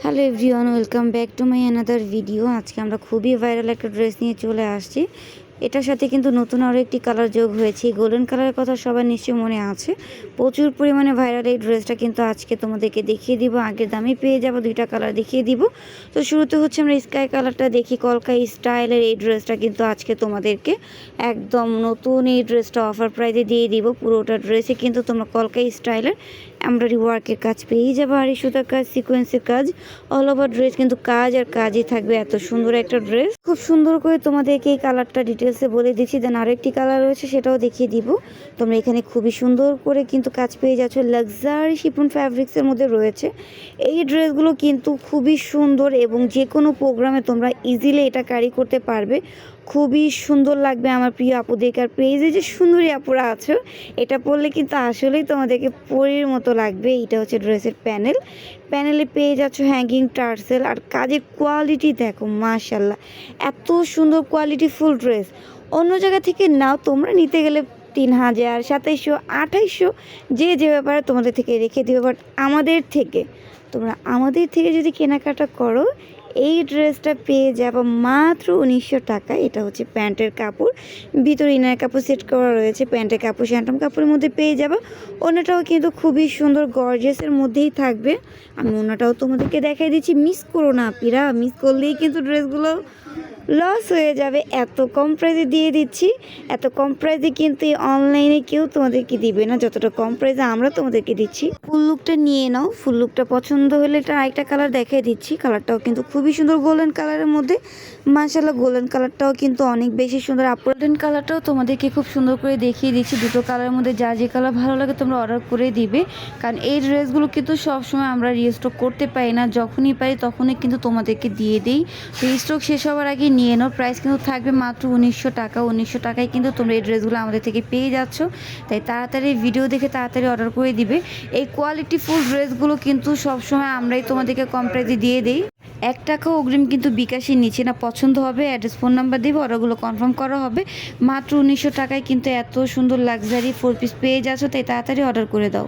Hello everyone, welcome back to my another video. আজকে আমরা খুবই ভাইরাল একটা ড্রেস নিয়ে চলে আসছি। এটার সাথে কিন্তু নতুন আরও একটি কালার যোগ হয়েছে। গোল্ডেন কালারের কথা সবার নিশ্চয়ই মনে আছে। প্রচুর পরিমাণে ভাইরাল এই ড্রেসটা কিন্তু আজকে তোমাদেরকে দেখিয়ে দিব। আগের দামে পেয়ে যাবো, দুইটা কালার দেখিয়ে দিব। তো শুরুতে হচ্ছে আমরা স্কাই কালারটা দেখি। কলকাই স্টাইলের এই ড্রেসটা কিন্তু আজকে তোমাদেরকে একদম নতুন এই ড্রেসটা অফার প্রাইজে দিয়ে দিব। পুরোটা ড্রেসে কিন্তু তোমরা কলকাই স্টাইলের এমব্রয়ডারি ওয়ার্কের কাজ পেয়ে যাবে, আর সুতার কাজ, সিকোয়েন্সের কাজ, অল ওভার ড্রেস কিন্তু কাজ আর কাজই থাকবে। এত সুন্দর একটা ড্রেস, খুব সুন্দর করে তোমাদেরকে এই কালারটা ডিটেলসে বলে দিচ্ছি। দেন আরেকটি কালার রয়েছে, সেটাও দেখিয়ে দিব। তোমরা এখানে খুবই সুন্দর করে কিন্তু কাজ পেয়ে যাচ্ছ। লাক্সারি শিফন ফ্যাব্রিক্সের মধ্যে রয়েছে এই ড্রেসগুলো, কিন্তু খুবই সুন্দর এবং যে কোনো প্রোগ্রামে তোমরা ইজিলি এটা ক্যারি করতে পারবে। খুবই সুন্দর লাগবে আমার প্রিয় আপুদেরকে। আর পেজে যে সুন্দরী আপুরা আছো, এটা পরলে কিন্তু আসলেই তোমাদেরকে পরীর মতো লাগবে। এটা হচ্ছে ড্রেসের প্যানেলে পেয়ে যাচ্ছ হ্যাঙ্গিং টার্সেল। আর কাজের কোয়ালিটি দেখো, মাশাল্লাহ, এত সুন্দর কোয়ালিটি ফুল ড্রেস। অন্য জায়গা থেকে নাও, তোমরা নিতে গেলে 3000, 2700, 2800, যে ব্যাপারে তোমাদের থেকে রেখে দেবে। বাট আমাদের থেকে যদি কেনাকাটা করো, এই ড্রেসটা পেয়ে যাবো মাত্র 1900 টাকা। এটা হচ্ছে প্যান্টের কাপড়, ভিতরে ইনার কাপড় সেট করা রয়েছে। প্যান্টের কাপড় স্যান্টম কাপড়ের মধ্যে পেয়ে যাবো। ওনাটাও কিন্তু খুবই সুন্দর গর্জিয়াসের মধ্যেই থাকবে। আমি ওনাটাও তোমাদেরকে দেখাই দিচ্ছি। মিস করো না আপিরা, মিস করলেই কিন্তু ড্রেসগুলো লস হয়ে যাবে। এত কম প্রাইসে দিয়ে দিচ্ছি। এত কম প্রাইসে কিন্তু অনলাইনে কেউ তোমাদেরকে দিবে না যতটা কম প্রাইসে আমরা তোমাদেরকে দিচ্ছি। ফুল লুকটা নিয়ে নাও। ফুল লুকটা পছন্দ হলে এটা আরেকটা কালার দেখিয়ে দিচ্ছি। কালারটাও কিন্তু খুবই সুন্দর, গোল্ডেন কালারের মধ্যে। মাশাআল্লাহ, গোল্ডেন কালারটাও কিন্তু অনেক বেশি সুন্দর। গোল্ডেন কালারটাও তোমাদেরকে খুব সুন্দর করে দেখিয়ে দিচ্ছি। দুটো কালারের মধ্যে যা যে কালার ভালো লাগে তোমরা অর্ডার করে দিবে, কারণ এই ড্রেসগুলো কিন্তু সবসময় আমরা রিস্টক করতে পারি না। যখনই পারি তখনই কিন্তু তোমাদেরকে দিয়ে দিই। তো স্টক শেষ হওয়ার আগে নিয়ে নাও। প্রাইস কিন্তু থাকবে মাত্র 1900 টাকা। 1900 টাকায় কিন্তু তোমরা এই ড্রেসগুলো আমাদের থেকে পেয়ে যাচ্ছ। তাই তাড়াতাড়ি ভিডিও দেখে তাড়াতাড়ি অর্ডার করে দিবে। এই কোয়ালিটি ফুল ড্রেসগুলো কিন্তু সবসময় আমরাই তোমাদেরকে কম প্রাইসে দিয়ে দিই। 1 টাকাও অগ্রিম কিন্তু বিকাশের নিচে না। পছন্দ হবে, অ্যাড্রেস, ফোন নাম্বার দেবে, অর্ডারগুলো কনফার্ম করা হবে। মাত্র 1900 টাকায় কিন্তু এত সুন্দর লাক্সারি 4 পিস পেয়ে যাচ্ছ। তাই তাড়াতাড়ি অর্ডার করে দাও।